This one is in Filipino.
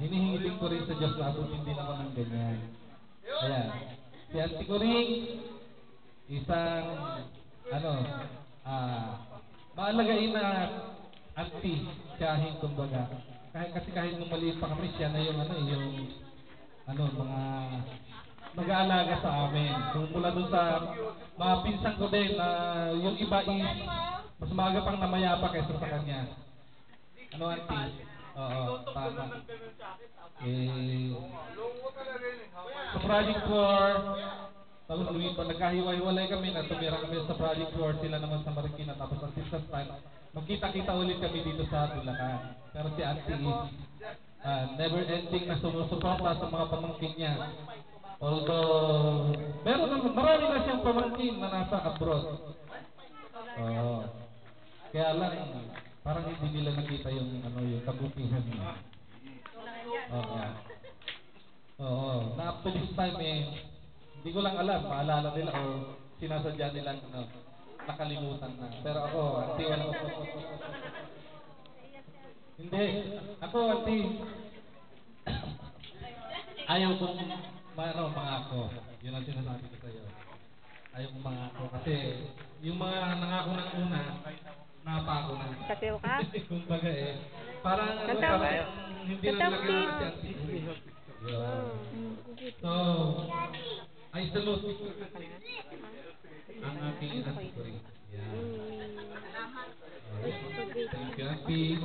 hinihingiling ko rin sa Diyos na abutin din ako ng ganyan. Ayan. Si Auntie Coring, isang, ano, maalagain na auntie, tiyahin kumbaga. Kahit nung maliit pa kami, siya na yung, mga mag-aalaga sa amin. Kung mula doon sa mga pinsan ko din, yung iba is, mas maaga pang namayapa kaysa sa kanya. Ano, auntie? Oo, tama. Sa Project 4, tapos lumipat, nagkahiwa-hiwalay kami na tumira kami sa Project 4, sila naman sa Marikina, tapos at this time, magkita-kita ulit kami dito sa Bulacan. Pero si auntie is never-ending na sumusuporta sa mga pamangkin niya. Although, marami na siyang pamangkin na nasa abroad. Oo. Kaya lang, parang hindi nila nakita yung kabutihan niya. Oo. Oo. Na up to this time hindi ko lang alam, maalala nila o sinasadya nila nakalimutan na. Pero ako, auntie, wala ko. Hindi. Ako, auntie, ayaw kong mangako. Yun ang sinasabi ko sa'yo. Ayaw kong mangako. Kasi yung mga nangako ng una, napako na. Kasiw ka? Kumbaga parang hindi na nila kilala si auntie. So, I salute ang aking auntie. Thank you, auntie.